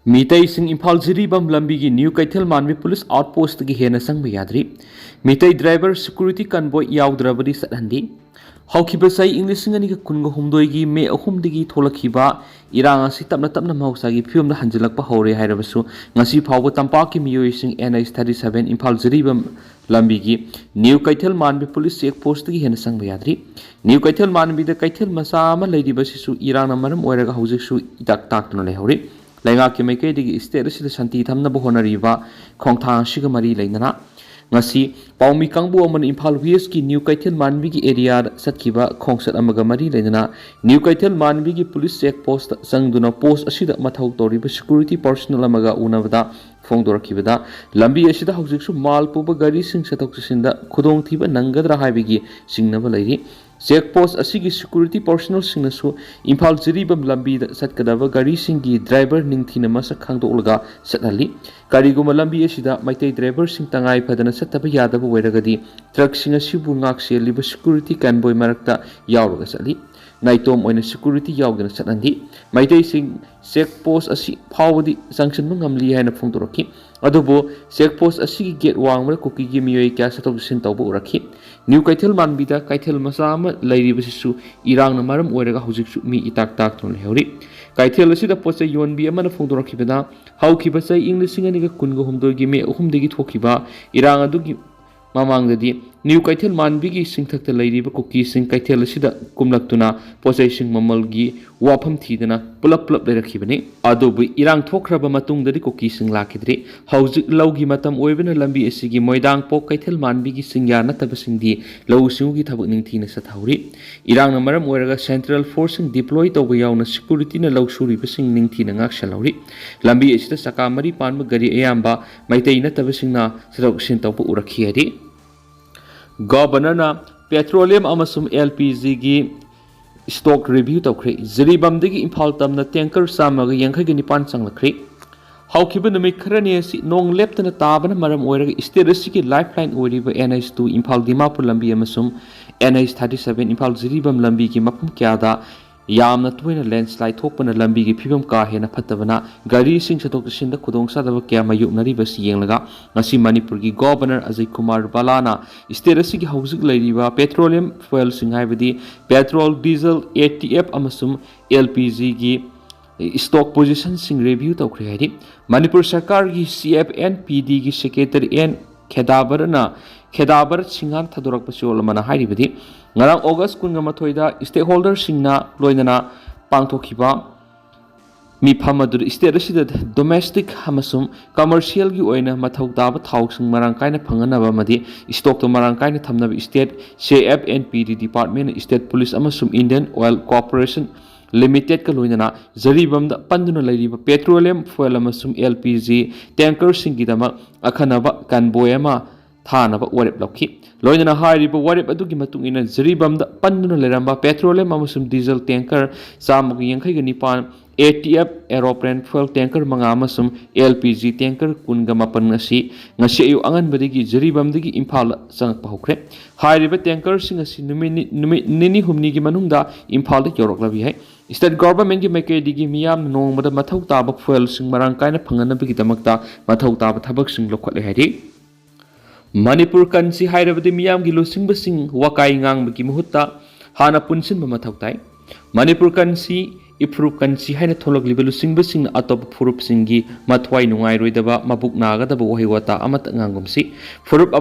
Mitai sing Imphal Jiribam Lambigi New Kaitel Manvi Police Outpost ki hena sang bayadri. Mitai driver security convoy yaudravadi sathandi. Haukiba sai English ngani ka kungo humdoigi me ahumdigi tholakhiba irang asi tapna mausagi phiyumda hanjilakpa hore hairabasu ngasi phawba tampaki miyoising NS 37 Imphal Jiribam Lambigi New Kaitel Manvi Police Checkpost ki hena sang bayadri. New Kaitel Manvi da Kaitel Macha ama leidibasisu irang na maram oiraga haujiksu itak taktuna lehori. Lenga ki maike digi state asida santi thamna bohonariba khongthang siga mari leinana ngasi paumi kangbu amon Imphal West ki New Kaitel Manvi ki area satkiba khongsat amaga mari leinana New Kaitel Manvi ki police check post sangduna post asida mathau toriba security personnel amaga unabada phongdorakibada lambi asida haujiksu mal puba gari sing satok sinda khudong thiba nangadra haibigi singnaba leiri check post asigi security personnel singnasu Imphal Jiribam lambi da satkadaba gari singi driver ningthina masa khangdolaga sathali kariguma lambi asida maitai driver sing tangai phadana sataba yadaba oiragadi truck singa sibu ngak seliba security convoy marakta yauraga sali naitom oina security yaudana satandi maitai sing check post asi phawdi sanction ngamli haina phongdoraki adubo check post asigi gate wangmara Kuki gi miyoi kya satok sin tawbu urakhi New Kaitel Manvi da Kaitel Macha ama leiribasisu irang na maram oiraga hujiksu mi itak tak ton leori Kaitel asida pocha yonbi amana phongdorakibada haukiba sai English ngani ga kungo humdorgi me ahumdegi thokiba irang adugi mamangdadi New Kaitel Manvi gi singthakta leiriba Kuki sing Kaitel asida kumlaktuna pocha sing mamalgi wafam thidana pulap lerakibani adobu irang thokraba matungdadi Kuki sing lakidri haujik laugi matam oibena lambi asigi moidang pok Kaitel Manvi gi singya nataba singdi lau singugi thabak ningthina sathauri irang na maram oiraga central forcing deploy tawba yauna security na lau suri basing ningthina ngak salauri lambi asida sakamari panba gari ayamba maitai nataba singna satok sin tawba urakhi adi Governor na petroleum amasum LPG gi stock review tawkhre Jiribam dagi Imphal tamna tanker samaga yankhai gi nipan changlakre haukiba numit kharani asi nong leptana tabana maram oiraga state asigi lifeline oiriba NH2 Imphal Dimapur lambi amasum NH 37 Imphal Jiribam lambi gi mapum kyada yamna toina landslide thokpana lambi gi phibam ka hena phatabana gari sing satok sinda khudong sadaba kya mayuknari bas yenglaga ngasi Manipur gi governor Ajay Kumar Balana state asigi haujik leiriba petroleum fuel sing haibadi petrol diesel ATF amasum LPG gi stock position sing review tawkhre haidi Manipur sarkar gi CFNPD gi secretary N Khedabar Singhan Thadorak Pasiol Mana Hairibadi Ngarang August Kungamathoida stakeholder Singna Loinana Pangtokhiba Mi Pamadur state asida domestic hamasum commercial gi oina mathau taba thau sing marang kaina phanganaba madi stock to marang kaina thamnaba state CFNPD department state police amasum Indian Oil Corporation Limited ka loinana Jiribam da panduna leiriba petroleum fuel amasum LPG tanker singidama akhanaba convoy ama thanaba warep lokhi loinana hairiba warep adugi matungina Jiribam da panduna leramba petroleum amasum diesel tanker samagi yankhai ga nipan ATF aeroplane fuel tanker manga amasum LPG tanker kunga mapan ngasi ayu angan badigi Jiribam digi Imphal changakpa hokre hairiba tanker sing asi nini humni gi manungda Imphal da yoroklabi hai state government gi maike digi miyam nongmada mathau taba fuel sing marang kaina phanganabigi damakta mathau taba thabak sing lokhotle hairi Manipur kansi hairabadi miyam gi losingba sing wakai ngangbagi muhutta hana punsinba mathau tai Manipur kansi Improve kansi haina tholok liba lusingba sing atop furup singi mathwai nungai roidaba mabuk nagadaba wahi wata amat ngangumsi furup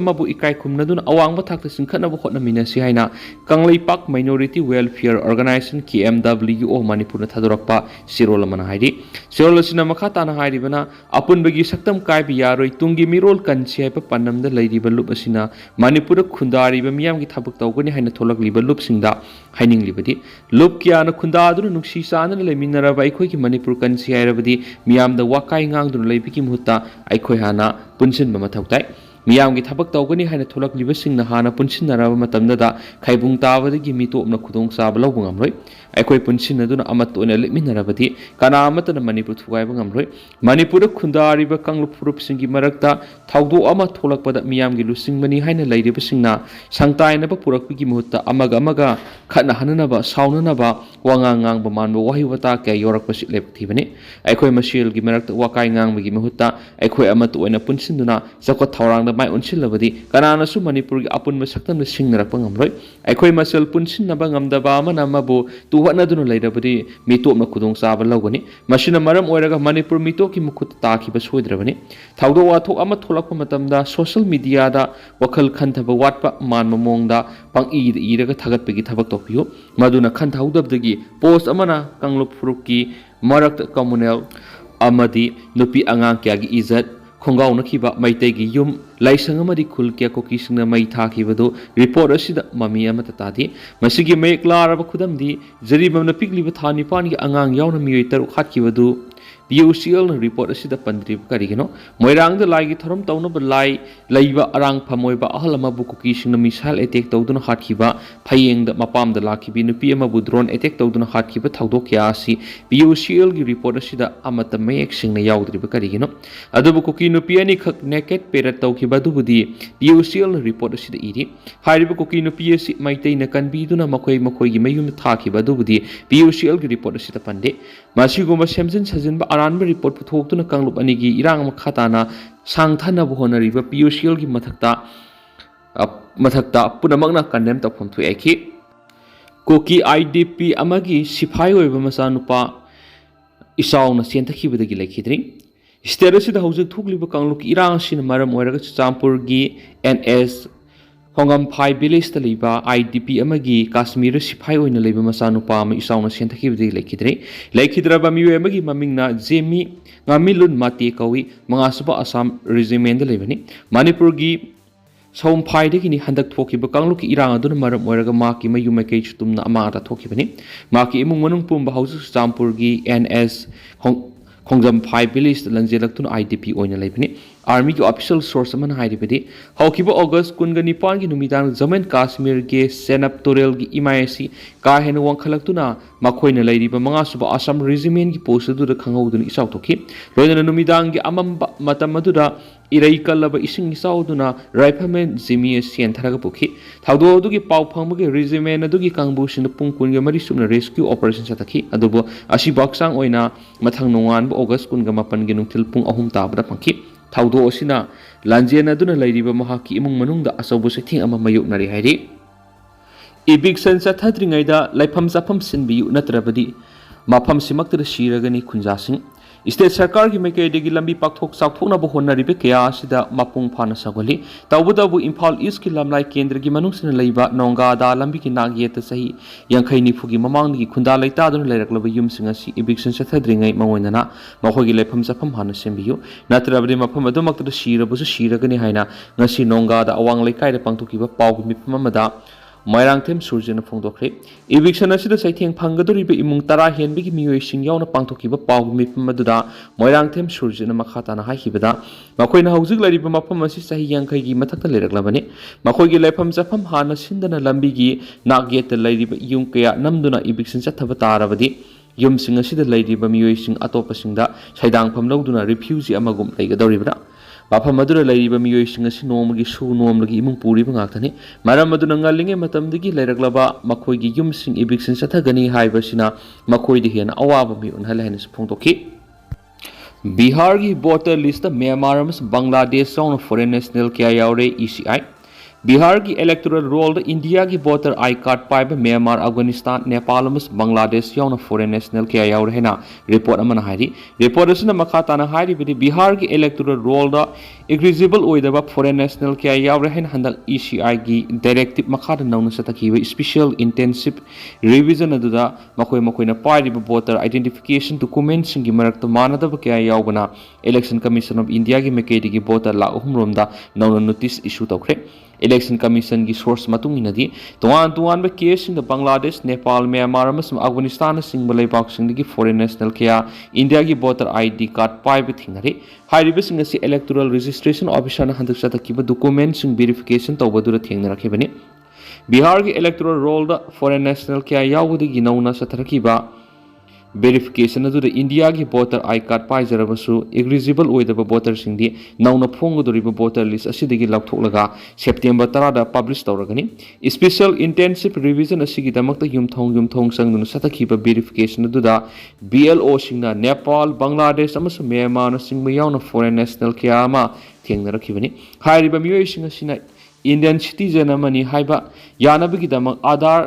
amabu ikai khumnadun awangba thakta singkhanaba hotnamina si haina kanglei pak minority welfare organization KMW Manipur na thadorakpa sirol amana hairi sirol asina makha tana hairi bana apunbagi saktam kai bi yaroi tungi mirol kansi haipa panamda leiriba lup asina Manipur khundari ba miyam gi thabak tawgani haina tholok liba lup singda haining libadi lup kiana khundadu nungsi sana leminaraba aikoi ki Manipur kansi hairabadi miyamda wakai ngangdun leibiki muhutta aikoi hana punsinba mathau tai miyamgi thabak tawgani haina tholak libasingna hana punsinaraba matamda da khaibung tabadagi mitopna khudong saba lawba ngamloi ꯑꯩꯈꯣꯏ ꯄꯨꯟꯁꯤꯟꯅꯗꯨꯅ ꯑꯃꯠꯇ ꯑꯣꯏꯅ ꯂꯦꯞꯃꯤꯟꯅꯔꯕꯗꯤ ꯀꯅꯥ ꯑꯃꯠꯇꯅ ꯃꯅꯤꯄꯨꯔ ꯊꯨꯒꯥꯏꯕ ꯉꯝꯂꯣꯏ ꯃꯅꯤꯄꯨꯔꯗ ꯈꯨꯟꯗꯥꯔꯤꯕ ꯀꯥꯡꯂꯨꯞ ꯐꯨꯔꯨꯞꯁꯤꯡꯒꯤ ꯃꯔꯛꯇ ꯊꯧꯗꯣꯛ ꯑꯃ ꯊꯣꯛꯂꯛꯄꯗ ꯃꯤꯌꯥꯝꯒꯤ ꯂꯨꯆꯤꯡꯕꯅꯤ ꯍꯥꯏꯅ ꯂꯩꯔꯤꯕꯁꯤꯡꯅ ꯁꯪꯇꯥꯏꯅꯕ ꯄꯨꯔꯛꯄꯒꯤ ꯃꯍꯨꯠꯇ ꯑꯃꯒ ꯈꯠꯅꯍꯟꯅꯅꯕ ꯁꯥꯎꯅꯅꯕ ꯋꯥꯉꯥꯡ ꯉꯥꯡꯕ ꯃꯥꯟꯕ ꯋꯥꯍꯩ ꯋꯥꯇꯥ ꯀꯌꯥ ꯌꯧꯔꯛꯄꯁꯤ ꯂꯦꯞꯊꯤꯕꯅꯤ ꯑꯩꯈꯣꯏ ꯃꯁꯦꯜꯒꯤ ꯃꯔꯛꯇ ꯋꯥꯀꯥꯏ ꯉꯥꯡꯕꯒꯤ ꯃꯍꯨꯠꯇ ꯑꯩꯈꯣꯏ ꯑꯃꯠꯇ ꯑꯣꯏꯅ ꯄꯨꯟꯁꯤꯟꯗꯨꯅ ꯆꯥꯎꯈꯠ ꯊꯧꯔꯥꯡꯗ ꯃꯥꯏ ꯑꯣꯟꯁꯤꯜꯂꯕꯗꯤ ꯀꯅꯥꯅꯁꯨ ꯃꯅꯤꯄꯨꯔꯒꯤ ꯑꯄꯨꯟꯕ ꯁꯛꯇꯝꯗ ꯁꯤꯡꯅꯔꯛꯄ ꯉꯝꯂꯣꯏ ꯑꯩꯈꯣꯏ ꯃꯁꯦꯜ ꯄꯨꯟꯁꯤꯟꯅꯕ ꯉꯝꯗꯕ ꯑꯃꯅ ꯑꯃꯕꯨ ꯇꯨꯍꯠꯅꯗꯨꯅ ꯂꯩꯔꯕꯗꯤ ꯃꯤꯇꯣꯞꯅ ꯈꯨꯗꯣꯡꯆꯥꯕ ꯂꯧꯒꯅꯤ ꯃꯁꯤꯅ ꯃꯔꯝ ꯑꯣꯏꯔꯒ ꯃꯅꯤꯄꯨꯔ ꯃꯤꯇꯣꯞꯀꯤ ꯃꯈꯨꯠꯇ ꯇꯥꯈꯤꯕ ꯁꯣꯏꯗ꯭ꯔꯕꯅꯤ ꯊꯧꯗꯣꯛ ꯋꯥꯊꯣꯛ ꯑꯃ ꯊꯣꯛꯂꯛꯄ ꯃꯇꯝꯗ ꯁꯣꯁꯤꯌꯦꯜ ꯃꯤꯗꯤꯌꯥꯗ ꯋꯥꯈꯜ ꯈꯟꯊꯕ ꯋꯥꯠꯄ ꯃꯥꯟꯕ ꯃꯑꯣꯡꯗ ꯄꯪꯏꯗ ꯏꯔꯒ ꯊꯥꯒꯠꯄꯒꯤ ꯊꯕꯛ ꯇꯧꯕꯤꯌꯨ ꯃꯗꯨꯅ ꯈꯟꯊꯍꯧꯗꯕꯗꯒꯤ ꯄꯣꯁꯠ ꯑꯃꯅ ꯀꯥꯡꯂꯨꯞ ꯐꯨꯔꯨꯞꯀꯤ ꯃꯔꯛꯇ ꯀꯝꯃꯨꯅꯦꯜ ꯑꯃꯗꯤ ꯅꯨꯄꯤ ꯑꯉꯥꯡ ꯀꯌꯥꯒꯤ ꯏꯖꯠ ꯈꯣꯡꯒꯥꯎꯅꯈꯤꯕ ꯃꯩꯇꯩꯒꯤ ꯌꯨꯝ ꯂꯥꯏꯁꯪ ꯑꯃꯗꯤ ꯈꯨꯜ ꯀꯌꯥ ꯀꯨꯀꯤꯁꯤꯡꯅ ꯃꯩ ꯊꯥꯈꯤꯕꯗꯨ ꯔꯤꯄꯣꯔꯠ ꯑꯁꯤꯗ ꯃꯃꯤ ꯑꯃꯠꯇ ꯇꯥꯗꯦ ꯃꯁꯤꯒꯤ ꯃꯌꯦꯛ ꯂꯥꯔꯕ ꯈꯨꯗꯝꯗꯤ ꯖꯔꯤꯕꯝꯅ ꯄꯤꯛꯂꯤꯕ ꯊꯥ 9ꯒꯤ ꯑꯉꯥꯡ ꯌꯥꯎꯅ ꯃꯤꯑꯣꯏ 6 ꯍꯥꯠꯈꯤꯕꯗꯨ PUCLꯅ ꯔꯤꯄꯣꯔꯠ ꯑꯁꯤꯗ ꯄꯟꯗ꯭ꯔꯤꯕ ꯀꯔꯤꯒꯤꯅꯣ ꯃꯣꯏꯔꯥꯡꯗ ꯂꯥꯏꯒꯤ ꯊꯧꯔꯝ ꯇꯧꯅꯕ ꯂꯩꯕ ꯑꯔꯥꯡꯐꯝ ꯑꯣꯏꯕ ꯑꯍꯜ ꯑꯃꯕꯨ ꯀꯨꯀꯤꯁꯤꯡꯅ ꯃꯤꯁꯥꯏꯜ ꯑꯦꯇꯦꯛ ꯇꯧꯗꯨꯅ ꯍꯥꯠꯈꯤꯕ ꯐꯌꯦꯡꯗ ꯃꯄꯥꯝꯗ ꯂꯥꯛꯈꯤꯕꯤ ꯅꯨꯄꯤ ꯑꯃꯕꯨ ꯗ꯭ꯔꯣꯟ ꯑꯦꯇꯦꯛ ꯇꯧꯗꯨꯅ ꯍꯥꯠꯈꯤꯕ ꯊꯧꯗꯣꯛ ꯀꯌꯥ ꯑꯁꯤ PUCLꯒꯤ ꯔꯤꯄꯣꯔꯠ ꯑꯁꯤꯗ ꯑꯃꯠꯇ ꯃꯌꯦꯛ ꯁꯦꯡꯅ ꯌꯥꯎꯗ꯭ꯔꯤꯕ ꯀꯔꯤꯒꯤꯅꯣ ꯑꯗꯨꯕꯨ ꯀꯨꯀꯤ ꯅꯨꯄꯤ ꯑꯅꯤꯈꯛ ꯅꯦꯀꯦꯠ ꯄꯦꯔꯦꯠ ꯇꯧꯈꯤꯕ ꯑꯗꯨꯕꯨꯗꯤ PUCLꯅ ꯔꯤꯄꯣꯔꯠ ꯑꯁꯤꯗ ꯏꯔꯤ ꯍꯥꯏꯔꯤꯕ ꯀꯨꯀꯤ ꯅꯨꯄꯤ ꯑꯁꯤ ꯃꯩꯇꯩꯅ ꯀꯟꯕꯤꯗꯨꯅ ꯃꯈꯣꯏꯒꯤ ꯃꯌꯨꯝꯗ ꯊꯥꯈꯤꯕ ꯑꯗꯨꯕꯨꯗꯤ PUCLꯒꯤ ꯔꯤꯄꯣꯔꯠ ꯑꯁꯤꯗ ꯄꯟꯗꯦ ꯃꯁꯤꯒꯨꯝꯕ ꯁꯦꯝꯖꯤꯟ ꯁꯥꯖꯤꯟꯕ ꯑꯔꯥꯟꯕ ꯔꯤꯄꯣꯔꯠ ꯄꯨꯊꯣꯛꯇꯨꯅ ꯀꯥꯡꯂꯨꯞ ꯑꯅꯤꯒꯤ ꯏꯔꯥꯡ ꯃꯈꯥ ꯇꯥꯅ ꯁꯥꯡꯊꯅꯕ ꯍꯣꯠꯅꯔꯤꯕ PUCLꯒꯤ ꯃꯊꯛꯇ ꯄꯨꯝꯅꯃꯛꯅ ꯀꯟꯗꯦꯝ ꯇꯧꯐꯝ ꯊꯣꯛꯈꯤ ꯀꯨꯀꯤ IDP ꯑꯃꯒꯤ ꯁꯤꯐꯥꯏ ꯑꯣꯏꯕ ꯃꯆꯥꯅꯨꯄꯥ ꯏꯆꯥꯎꯅ ꯆꯦꯟꯊꯈꯤꯕꯗꯒꯤ ꯂꯩꯈꯤꯗ꯭ꯔꯤ ꯁ꯭ꯇꯦꯠ ꯑꯁꯤꯗ ꯍꯧꯖꯤꯛ ꯊꯣꯛꯂꯤꯕ ꯀꯥꯡꯂꯨꯞꯀꯤ ꯏꯔꯥꯡ ꯑꯁꯤꯅ ꯃꯔꯝ ꯑꯣꯏꯔꯒ ꯆꯨꯔꯆꯥꯟꯄꯨꯔꯒꯤ NS ꯍꯣꯡꯒꯝꯐꯥꯏ ꯚꯤꯂꯦꯖꯇ ꯂꯩꯕ IDP ꯑꯃꯒꯤ ꯀꯥꯁꯃꯤꯔ ꯁꯤꯐꯥꯏ ꯑꯣꯏꯅ ꯂꯩꯕ ꯃꯆꯥꯅꯨꯄꯥ ꯑꯃ ꯏꯆꯥꯎꯅ ꯆꯦꯟꯊꯈꯤꯕꯗꯒꯤ ꯂꯩꯈꯤꯗ꯭ꯔꯕ ꯃꯤꯑꯣꯏ ꯑꯃꯒꯤ ꯃꯃꯤꯡꯅ ꯖꯦꯃꯤ ꯉꯥꯃꯤꯂꯨꯟ ꯃꯥꯇꯦ ꯀꯧꯏ 5ꯁꯨꯕ ꯑꯁꯥꯝ ꯔꯤꯖꯤꯃꯦꯟꯗ ꯂꯩꯕꯅꯤ ꯃꯅꯤꯄꯨꯔꯒꯤ ꯁꯧꯝꯐꯥꯏꯗꯒꯤꯅꯤ ꯍꯟꯗꯛ ꯊꯣꯛꯈꯤꯕ ꯀꯥꯡꯂꯨꯞꯀꯤ ꯏꯔꯥꯡ ꯑꯗꯨꯅ ꯃꯔꯝ ꯑꯣꯏꯔꯒ ꯃꯍꯥꯛꯀꯤ ꯃꯌꯨꯝ ꯃꯀꯩꯁꯨ ꯇꯨꯝꯅ ꯑꯃꯥꯡ ꯑꯇꯥ ꯊꯣꯛꯈꯤꯕꯅꯤ ꯃꯍꯥꯛꯀꯤ ꯏꯃꯨꯡ ꯃꯅꯨꯡ ꯄꯨꯝꯕ ꯍꯧꯖꯤꯛ ꯆꯨꯔꯆꯥꯟꯄꯨꯔꯒꯤ NS ꯈꯣꯡꯖꯝꯐꯥꯏ ꯚꯤꯂꯦꯖꯇ ꯂꯟꯖꯦꯜꯂꯛꯇꯨꯅ IDP ꯑꯣꯏꯅ ꯂꯩꯕꯅꯤ ꯑꯥꯔꯃꯤꯒꯤ ꯑꯣꯐꯤꯁꯤꯌꯦꯜ ꯁꯣꯔꯁ ꯑꯃꯅ ꯍꯥꯏꯔꯤꯕꯗꯤ ꯍꯧꯈꯤꯕ ꯑꯣꯒꯁꯠ 29ꯒꯤ ꯅꯨꯃꯤꯗꯥꯡ ꯖꯃꯨ ꯀꯥꯁꯃꯤꯔꯒꯤ ꯁꯦꯅꯞ ꯇꯨꯔꯦꯜꯒꯤ ꯏꯃꯥꯏ ꯑꯁꯤ ꯀꯥ ꯍꯦꯟꯅ ꯋꯥꯡꯈꯠꯂꯛꯇꯨꯅ ꯃꯈꯣꯏꯅ ꯂꯩꯔꯤꯕ 5ꯁꯨꯕ ꯑꯁꯥꯝ ꯔꯤꯖꯤꯃꯦꯟꯒꯤ ꯄꯣꯁꯠ ꯑꯗꯨꯗ ꯈꯪꯍꯧꯗꯨꯅ ꯏꯆꯥꯎ ꯊꯣꯛꯈꯤ ꯂꯣꯏꯅꯅ ꯅꯨꯃꯤꯗꯥꯡꯒꯤ ꯑꯃꯝꯕ ꯃꯇꯝ ꯑꯗꯨꯗ ꯏꯔꯩ ꯀꯜꯂꯕ ꯏꯁꯤꯡ ꯏꯆꯥꯎꯗꯨꯅ ꯔꯥꯏꯐꯜꯃꯦꯟ ꯖꯤꯃꯤ ꯑꯁꯤ ꯆꯦꯟꯊꯔꯒ ꯄꯨꯈꯤ ꯊꯧꯗꯣꯛ ꯑꯗꯨꯒꯤ ꯄꯥꯎ ꯐꯪꯕꯒꯤ ꯔꯤꯖꯤꯃꯦꯟ ꯑꯗꯨꯒꯤ ꯀꯥꯡꯕꯨꯁꯤꯡꯅ ꯄꯨꯡ 23 ꯁꯨꯞꯅ ꯔꯦꯁꯀ꯭ꯌꯨ ꯑꯣꯄꯔꯦꯁꯟ ꯆꯠꯊꯈꯤ ꯑꯗꯨꯕꯨ ꯑꯁꯤꯕꯨ ꯍꯛꯆꯥꯡ ꯑꯣꯏꯅ ꯃꯊꯪ ꯅꯣꯡꯉꯥꯟꯕ ꯑꯣꯒꯁꯠ 28ꯒꯤ ꯅꯨꯡꯊꯤꯜ ꯄꯨꯡ 3 ꯇꯥꯕꯗ ꯐꯪꯈꯤ ꯊꯧꯗꯣꯛ ꯑꯁꯤꯅ ꯂꯥꯟꯖꯦꯟꯅꯗꯨꯅ ꯂꯩꯔꯤꯕ ꯃꯍꯥꯛꯀꯤ ꯏꯃꯨꯡ ꯃꯅꯨꯡꯗ ꯑꯆꯧꯕ ꯆꯩꯊꯦꯡ ꯑꯃ ꯃꯥꯌꯣꯛꯅꯔꯤ ꯍꯥꯏꯔꯤ Eviction ꯆꯠꯊꯗ꯭ꯔꯤꯉꯩꯗ ꯂꯩꯐꯝ ꯆꯥꯐꯝ ꯁꯤꯟꯕꯤꯌꯨ ꯅꯠꯇ꯭ꯔꯕꯗꯤ ꯃꯐꯝꯁꯤꯃꯛꯇꯗ ꯁꯤꯔꯒꯅꯤ ꯈꯨꯟꯖꯥꯁꯤꯡ ꯁ꯭ꯇꯦꯠ ꯁꯔꯀꯥꯔꯒꯤ ꯃꯥꯏꯀꯩꯗꯒꯤ ꯂꯝꯕꯤ ꯄꯥꯛꯊꯣꯛ ꯆꯥꯎꯊꯣꯛꯅꯕ ꯍꯣꯠꯅꯔꯤꯕ ꯀꯌꯥ ꯑꯁꯤꯗ ꯃꯄꯨꯡ ꯐꯥꯅ ꯁꯧꯒꯠꯂꯤ ꯇꯧꯕꯇꯕꯨ ꯏꯝꯐꯥꯜ ꯏꯁꯀꯤ ꯂꯝꯂꯥꯏ ꯀꯦꯟꯗ꯭ꯔꯒꯤ ꯃꯅꯨꯡꯁꯤꯅ ꯂꯩꯕ ꯅꯣꯡꯒꯥꯗꯥ ꯂꯝꯕꯤꯒꯤ ꯅꯥꯛ ꯌꯦꯠꯇ ꯆꯍꯤ 50-90ꯒꯤ ꯃꯃꯥꯡꯗꯒꯤ ꯈꯨꯟꯗꯥ ꯂꯩꯇꯥꯗꯨꯅ ꯂꯩꯔꯛꯂꯕ ꯌꯨꯝꯁꯤꯡ ꯑꯁꯤ Eviction ꯆꯠꯊꯗ꯭ꯔꯤꯉꯩ ꯃꯉꯣꯟꯗꯅ ꯃꯈꯣꯏꯒꯤ ꯂꯩꯐꯝ ꯆꯥꯐꯝ ꯍꯥꯟꯅ ꯁꯦꯝꯕꯤꯌꯨ ꯅꯠꯇ꯭ꯔꯕꯗꯤ ꯃꯐꯝ ꯑꯗꯨꯃꯛꯇꯗ ꯁꯤꯔꯕꯁꯨ ꯁꯤꯔꯒꯅꯤ ꯍꯥꯏꯅ ꯉꯁꯤ ꯅꯣꯡꯒꯥꯗ ꯑꯋꯥꯡ ꯂꯩꯀꯥꯏꯗ ꯄꯥꯡꯊꯣꯛꯈꯤꯕ ꯄꯥꯎꯒꯤ ꯃꯤꯐꯝ ꯑꯃꯗ ꯃꯣꯏꯔꯥꯡꯊꯦꯝ ꯁꯨꯔꯖꯅ ꯐꯣꯡꯗꯣꯛꯈ꯭ꯔꯦ Eviction ꯑꯁꯤꯗ ꯆꯩꯊꯦꯡ ꯐꯪꯒꯗꯧꯔꯤꯕ ꯏꯃꯨꯡ 10 ꯍꯦꯟꯕꯒꯤ ꯃꯤꯑꯣꯏꯁꯤꯡ ꯌꯥꯎꯅ ꯄꯥꯡꯊꯣꯛꯈꯤꯕ ꯄꯥꯎꯒꯤ ꯃꯤꯐꯝ ꯑꯗꯨꯗ ꯃꯣꯏꯔꯥꯡꯊꯦꯝ ꯁꯨꯔꯖꯅ ꯃꯈꯥ ꯇꯥꯅ ꯍꯥꯏꯈꯤꯕꯗ ꯃꯈꯣꯏꯅ ꯍꯧꯖꯤꯛ ꯂꯩꯔꯤꯕ ꯃꯐꯝ ꯑꯁꯤ ꯆꯍꯤ 50ꯒꯤ ꯃꯊꯛꯇ ꯂꯩꯔꯛꯂꯕꯅꯤ ꯃꯈꯣꯏꯒꯤ ꯂꯩꯐꯝ ꯆꯥꯐꯝ ꯍꯥꯟꯅ ꯁꯤꯟꯗꯅ ꯂꯝꯕꯤꯒꯤ ꯅꯥꯛ ꯌꯦꯠꯇ ꯂꯩꯔꯤꯕ ꯌꯨꯝ ꯀꯌꯥ ꯅꯝꯗꯨꯅ Eviction ꯆꯠꯊꯕ ꯇꯥꯔꯕꯗꯤ ꯌꯨꯝꯁꯤꯡ ꯑꯁꯤꯗ ꯂꯩꯔꯤꯕ ꯃꯤꯑꯣꯏꯁꯤꯡ ꯑꯇꯣꯞꯄꯁꯤꯡꯗ ꯁꯩꯗꯥꯡꯐꯝ ꯂꯧꯗꯨꯅ ꯔꯤꯐ꯭ꯌꯨꯖꯤ ꯑꯃꯒꯨꯝ ꯂꯩꯒꯗꯧꯔꯤꯕ꯭ꯔꯥ मफम लेरिबा मियोइसिंग असि नोमगी सु नोमलगी इमुंग पुरिबा ngakthani maram aduna ngalinge matamdagi leiraklaba makhoi yumsing eviction sathagani haibasina makhoi de hena awaba mi unhal hena phongtokhi Bihar ki voter list Myanmar amas Bangladesh sauna foreign national kya yaure ECI Bihar ki electoral roll India ki voter I card paiba Myanmar Afghanistan Nepal amas Bangladesh yauna foreign national kya yaure hena report amana hairi report asina makha na hairi bidi Bihar ki electoral roll da eligible oidaba foreign national kya yaure hena handak ECI ki directive makha da nauna satakhiba special intensive revision aduda makoi na pairiba voter identification documents singi marakta manadaba kya yaubana election commission of India ki mekedi ki voter la romda nauna notice issue tawkhre Election Commission की source matung inadi tuan ba case in the Bangladesh Nepal Myanmar amasung Afghanistan sing balai pak sing ki foreign national kya India ki voter ID card pai ba thingnari hairiba sing asi electoral registration officer na handak sata ki ba document sing verification tawba dura thengna rakhibani Bihar ki electoral roll da foreign national kya yaudagi nauna satharakiba verification adu India ki voter I card paijarabasu eligible oidaba voter singdi nauna phongudoriba voter list asidagi lauthoklaga September 10 da publish tawragani special intensive revision asigi damakta yumthong sangduna satakhiba verification adu da BLO singna Nepal Bangladesh amasu Myanmar na singba yauna foreign national kya ama thengnarakibani hairiba miyoi singa sina Indian citizen amani haiba yanabigi damak Aadhaar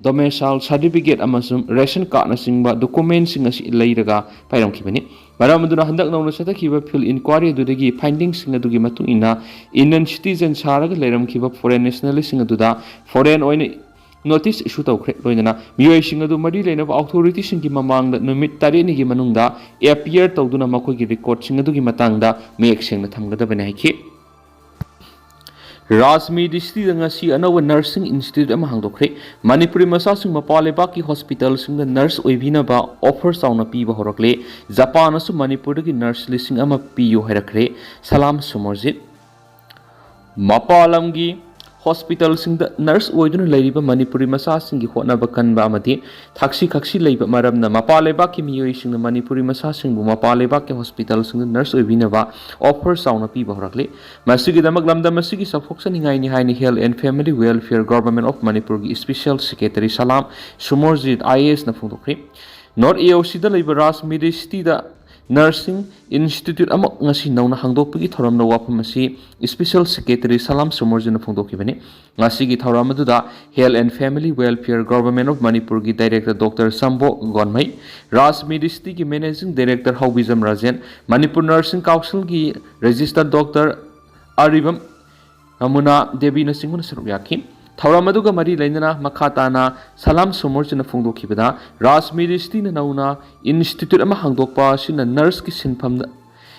domicile certificate amasum ration card na singba document singa si leiraga pairamkibani maramuduna handak nauna satakhiba field inquiry dudagi findings singa dugi matung ina Indian citizen saraga leiramkiba foreign nationalist singa duda foreign oine notice issue tawkhre loinana miyoi singa du mari leinaba authority singi mamangda numit tareni gi manungda appear tawduna makoi gi record singa dugi matangda mek sengna thamgadabani haiki Rajmi district ngasi anawa nursing institute ama hangdokre Manipuri masa sing mapaleba ki hospital sing the nurse oibina ba offer sauna pi ba horakle Japan asu Manipur ki nurse listing ama pi yo harakre salam sumorjit mapalam gi hospital sing the nurse oiduna leiriba Manipuri masa sing gi hotnaba kanba amati thaksi leiba maramna mapaleba ki miyoi sing Manipuri masa sing bu mapaleba ki hospital sing the nurse oibina ba offer sauna pi ba horakle masigi damak lamda masigi safoksa ningai ni haini health and family welfare government of Manipur gi special secretary salam sumorjit IAS na phungdokre North AOC da leiba Ras Medicity da Nursing Institute ama ngasi nauna hangdokpagi thoramna wafam asi special secretary salam sumorjina phongdokibani ngasi gi thoram aduda health and family welfare government of Manipur gi director Dr Sambo Gonmai Ras Medicity gi managing director Haubizam Rajan Manipur Nursing Council gi registered Dr Aribam Amuna Devi na singuna saruyaki Thauramadu mari lainana makhatana salam sumorjina phongdokibada Ras Medicity na nauna institute ama hangdokpa sina nurse ki sinpham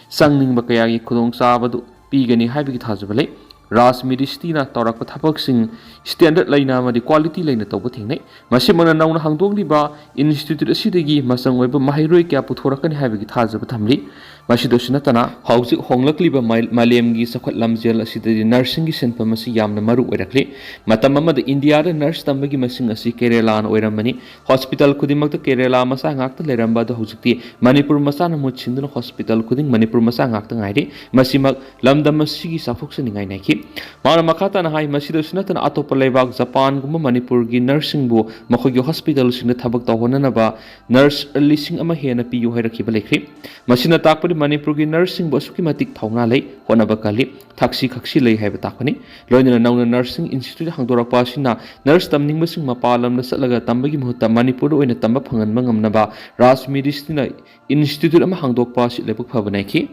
sangning bakaya gi khudong sabadu pigani haibigi thajabale Ras Medicity na tawrakpa thapak sing standard laina madi quality laina tawba thingnai masimana nauna hangdokliba institute asidagi masang oiba mahairoi kya puthorakani haibigi thajaba thamli Masidosina tana housing honglakliba malem gi sakhat lamjel asidadi nursing gi senpam asi yamna maru oirakli matam amada India da nurse tambagi masing asi Kerala an oiramani hospital kudimak ta Kerala masa ngakta leramba da hojikti Manipur masa na muchinduna hospital kuding Manipur masa ngakta ngairi masimak lamdam asigi safoksa ningai naiki mana makata na hai masidosina tana atopa lebak Japan guma Manipur gi nursing bu makhogi hospital singna thabak tawhonana ba nurse lising ama hena pi yo hairakiba lekri masina takpari Manipur gi nursing bu asuki matik thauna lei honaba kali thaksi lei haiba takpani loina nauna nursing institute hangdorakpa sina nurse tamning basing mapalam na salaga tambagi muhutta Manipur oina tamba phangan mangamnaba Ras Medicity institute ama hangdokpa si lebuk phabanai ki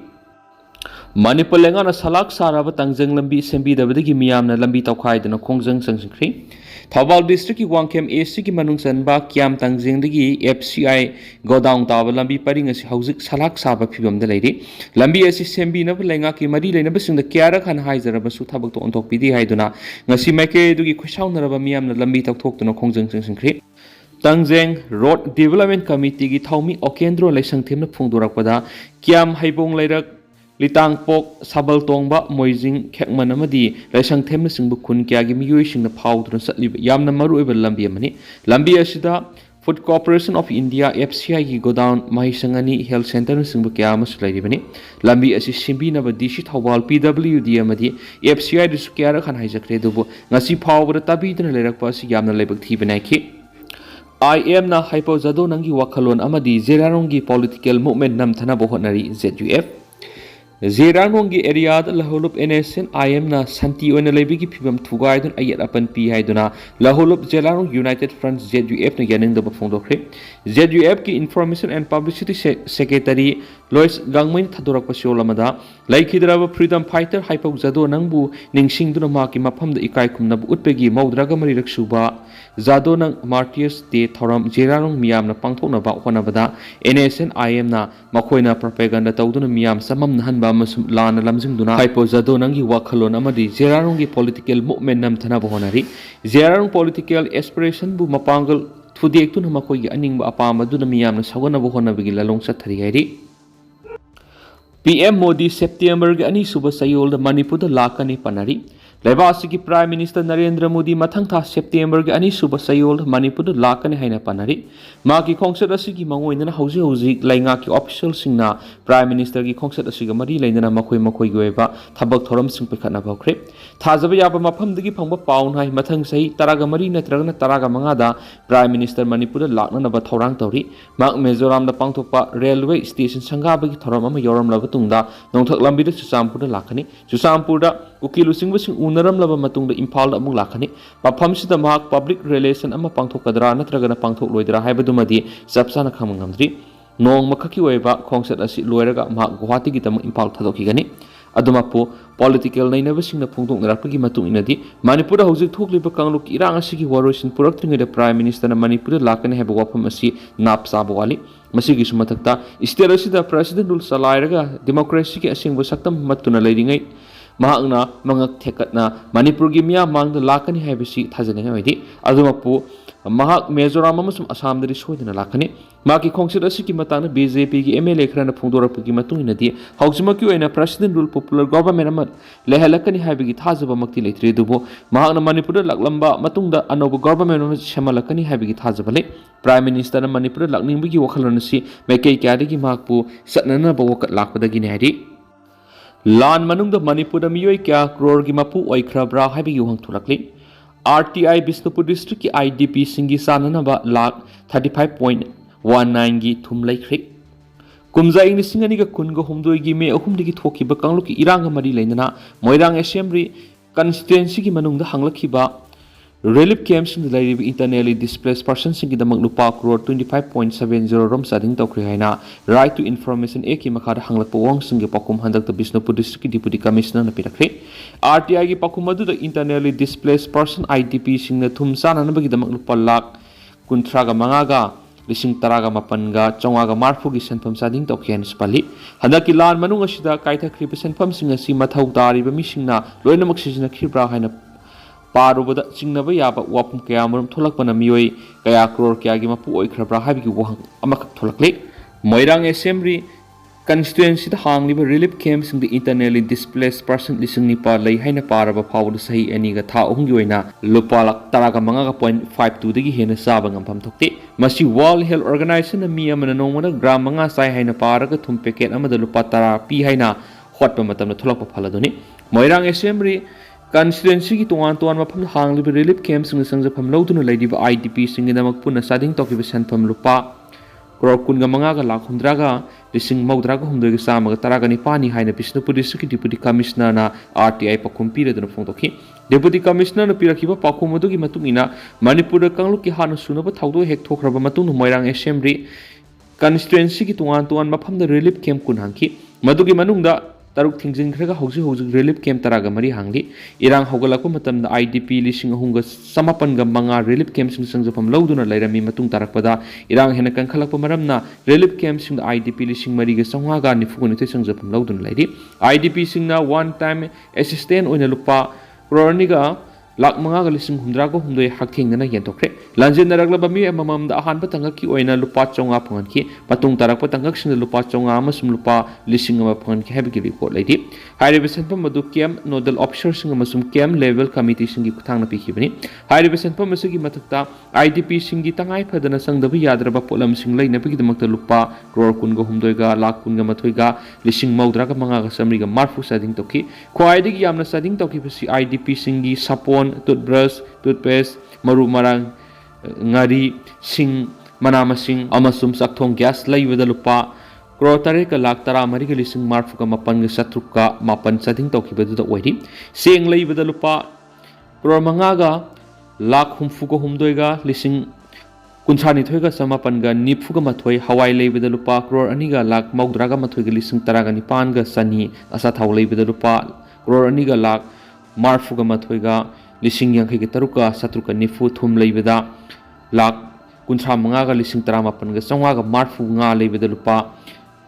Manipur lenga na salak saraba tangjang lambi sembi dabadagi miyamna lambi tawkhaidana khongjang sangsingkhri Thawal district ki Wangkem AC ki manung sanba Kiam tangjeng dagi FCI godown taba lambi paring asi hauzik salak saba phibam da leiri lambi asi sembi na lenga ki mari leina basingda kyara khan haizaraba su thabak to ontok pidi haiduna ngasi maike dugi khushaunaraba miyamna lambi tawthoktuna khongjang sangsingkhri Tangjeng Road Development Committee ki Thaumi Okendro laisang themna phungdorakpada Kiam haibong leirak Litangpok Sabal Tongba Moijing Khekman amadi laisang themna singbu khun kya gi miyoi singna phawduna satliba yamna maru eba lambi amani lambi asida Food Corporation of India FCI ki godown mahisangani health center singbu kya mas lairibani lambi asi simbi na ba DC Thawal PWD amadi FCI du kya ra khan haijakre dubu ngasi phawbra tabiduna leirakpa asi yamna leibak thibana ki I am na hypozado nangi wakhalon amadi zerarongi political movement namthana bohonari ZUF Zeranongi area da laholup NSN I am na santi oina lebigi phibam thugai dun ayat apan pi haiduna laholup Zelarong United Front ZUF na yaning da phongdokre ZUF ki Information and Publicity Secretary Lois Gangmain thadorak pasiolamada laikhidraba freedom fighter hypozado nangbu ningsingduna maki mapham da ikai khumna bu utpegi maudraga mari raksuba Zado nang Martyrs Day Thoram Zeranong miyam na pangthokna ba honabada NSN I am na makoina propaganda tawduna miyam samam na hanba masum lana lamjingduna hypozado nangi wakhalon amadi Zeranongi political movement namthana bohonari Zerarong political aspiration bu mapangal thudek tu makoi aning ba apama duna miyam na sagona bohona bigi lalong sathari hairi PM Modi September ga ani suba sayol da Manipur da lakani panari लेबासी की prime minister Narendra Modi मथंग था September के अनीसुब सयोल मणिपुर लाकने है पानरी माकी खोंसद की मंगोइना हौजी हौजी लैंगा की official सिंगना prime minister की खोंसद मरी लेना मखोई मखोई गोयबा थबक theorem सिंग पेखना भौख्रे थाजब याब मफमदगी फंग pound high मथंग सही तरागा मरी नत्रगना तरागा मंगादा प्राइम मिनिस्टर मणिपुर लाकनब थौरांग तौरी माक मिजोराम पांगथोकपा रेलवे स्टेशन संगाबगी थौरम अमा यौरमलब तुंगदा नोंथक लंबिद चुचामपुर लाखनी चुचामपुर कुकी लुचिंगबसिंग उनरमलब मतुंगदा इम्फाल अमुक लाखनी मफमसिदा महाक पब्लिक रिलेशन अमा पांगथोकदरा नत्रगना पांगथोकलोइदरा हाइबदुमदी चपचाना खमंगमद्री नोंग मखकी ओइबा खोंसद असि लोइरगा महाक गुवाहाटी गिदम इम्फाल थादोखिगनी अदुमपु पॉलिटिकल नैनबसिंगना फोंदोकनरपगी मतुंग इनदी मणिपुर हौजिक थोकलिबा कांगलुक इरांग असिगी वरोइसिन पुरक्त्रिङैदा प्राइम मिनिस्टर मणिपुर लाकने हैबा वाफम असि नाप चाबा वाली मसिगी सुमथक्ता स्टेट असिदा प्रेसिडेंट रूल चलाइरगा डेमोक्रेसी की असिंगबा सक्तम मत्तुना लैरिङै महांगना मंगक थेकटना मणिपुर की मिया मांग लाकनी हैबसी थाजने होइदी अदुमपु महाक मिजोराम अमसुम असमदरी सोइदना लाकनी माकी खोंसद असि मतांग बीजेपी की एमएलए खरना फोंदोरपगी मतुंगिनदी हौजमकी ओइना प्रेसिडेंट रूल पॉपुलर गवर्नमेंट अमा लेहलकनी हैबगी थाजबमक्ति लेत्रि दुबो महांगना मणिपुर लाकलंबा मतुंगदा अनोब गवर्नमेंट अमा सेमलकनी हैबगी थाजबले प्राइम मिनिस्टर मणिपुर लाकनिंगबगी वखलनसी मेकै क्यादगी महाकपु सतननबा वकत लाकपदगिने हैदि लान मनुंग मणिपुर मियोई क्या क्रोर की मपू ओइख्रब्रा हाइबगी वहंग थुलकली आरटीआई बिष्णुपुर डिस्ट्रिक्ट की आईडीपी सिंगी साननबा लाख 35.19 की थुम लैख्रे कुमजा इंग लिसिंग अनिगा कुनगा हुमदोई की मे अहुमदगी थोखिबा कांगलु की इरांग मरी लेना मोइरांग असेंबली कंस्टिट्युएंसी की मनुंग हंगलखिबा relief camp internally displace person लुपा करोड़ 25.70 रोम चादिंग तौख्रे है राइट टू इन्फॉर्मेशन ए की मखा हंगलप वोंग पाकुम हंदक बिष्णुपुर डिस्ट्रिक्ट की डिप्यूटी कमिश्नर पीरखे आरटीआई की पाकुम इंटरनली डिस्प्लेस पर्सन IDP थुम चानबगीदमक लुपा लाख 35 लिसिंग तरागा मपनगा चौंगागा मार्फुगी सेंफम चादिंग तौखेन पल्ली हंदकी लान मनुंग असिदा काइथख्रिब सेंफम सिंग असि मथौ तारिब मिसिंगना लोइनमक सिजनख्रिब्रा हाइना पारुबदा चिंगनब याबा वाफम कयामरम थोलकपना मियोई कया क्रोर कयागी मपु ओइख्रब्रा हाबिगी वहंग अमखक थोलकले मोइरांग असेंबली कंस्टिट्युएंसी हांगलिब रिलीफ कैम्प सिंग इंटरनली डिस्प्लेस पर्सन लिसिंग निपा लई हाइना पारबा फावद सही एनीगा था अहुंगी ओइना लुपा लाख 35.52 दगी हेना साबा ngam थोकते मसी वर्ल्ड हेल्थ ऑर्गेनाइजेशन मी अमना नोंगमना ग्राम मंगा साइ हाइना पारगा थुम पैकेट अमदा लुपा 10 पी हाइना होटपा मतमना थोलकपा फलदोनी मोइरांग असेंबली कंस्टिट्युएंसी की तोान तोान मफम हांगलिब रिलीफ कैम्प सिंग संजफम लौदुना लैदिब IDP सिंगनमक पुना सादिंग तौकिब सेंफम लुपा करोड़ 15 लाख 100 लिसिंग 93 चामग 19 हाइना Bishnupur district deputy commissioner RTI पाकुम पीरदुना फोंदोखि डिप्यूटी कमिश्नर पीरखिबा पाकुम अदुगी मतुंगिना मणिपुर कांगलुक की हानु सुनब थाउदो हेक थोखरबा मतुंग मोइरांग असेंबली कंस्टिट्युएंसी की तोान तोान मफम रिलीफ कैम्प कुन हांखि मदुगी मनुंगदा तरुक थिंजिंख्रगा हौजी हौजी रिलीफ कैम्प तरागा मरी हांगली इरांग हौगलाको मतमदा IDP लिसिंग अहुंगा समापनगा मंगा रिलीफ कैम्प सिंग संजफम लौदुना लैरमी मतुंग तारकपदा इरांग हेना कंखलकप मरमना रिलीफ कैम्प सिंग IDP लिसिंग मरीगा चौंगागा निफुगनिथे संजफम लौदुना लैरि IDP सिंगना वन टाइम असिस्टेंट ओइना लुपा क्रोरनिगा लाख 5 लिसिंग 100 हकथेंगना येंथोख्रे लांजेनरगलब मी अममदा अहानबा तंगकी ओइना लुपा चौंगा फंगनखि पतुंग तारकप तंगकसिंग लुपा चौंगा अमसुम लुपा लिसिंग अमा फंगनखि हैबगी रिपोर्ट लैदि हाइरिबे सेंफम मदु कैम नोडल ऑफिसर सिंग अमसुम कैम लेवल कमिटी सिंग की खुथांगना पिखिबनि हाइरिबे सेंफम मसुगी मतकता IDP सिंग की तंगाई फदना संगदब यादरबा पोलम सिंग लैनबगिदमक्ता लुपा करोड़ 19 लाख 19 लिसिंग 95 समरिगा मार्फु सादिंग तोखि ख्वाइदगी यामना सादिंग तोखिबसि IDP सिंग की सपोन टूथब्रश टूथपेस्ट मरु Marang ngari sing manama sing amasum sakthong gas laibada lupa crore 3 lakh 13 lising marfuga mapan ga satruka mapan sading tokibadu da oiri seng laibada lupa crore 5 ga lakh humfuga humdoiga lising kunchani thoiga samapan ga nifuga mathoi hawai laibada lupa crore 2 ga lakh maudra ga mathoi ga lising 19 ga sani asa thau laibada lupa crore 2 ga lakh marfuga mathoi ga लिसिंग यांखै के तरुका सत्रुका निफु थुम लेबदा lakh 35 ga लिसिंग 18 ga चौंगा ga मार्फु nga लेबदा लुपा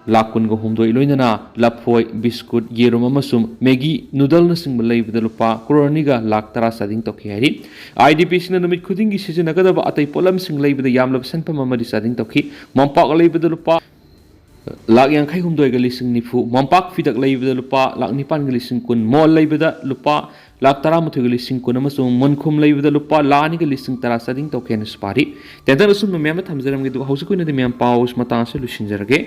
लाख 19 लोइनना लफोय बिस्कुट येरुम अमसुम मैगी नूडल न सिंग लेबदा लुपा करोड़ ga लाख 10 सादिंग तोखि हैरि IDP सिन नमित खुदिंग gi सिजनगदब अतै पोलम सिंग लेबदा यामलब सनपम अमरि सादिंग तोखि ममपाक लेबदा लुपा लाख यांखै हुमदोइगा लिसिंग निफु ममपाक फिदक लैबदा लुपा लाख निपान गा लिसिंग कुन मॉल लैबदा लुपा लाख तरा मुथुगा लिसिंग कुन अमसुंग मनखुम लैबदा लुपा लानि गा लिसिंग तरा सदिंग तोकेन स्पारी तेदन असुम मेम थमजरम गे दु हौसु कुन दे मेम पाउस मता से लुसिंजरगे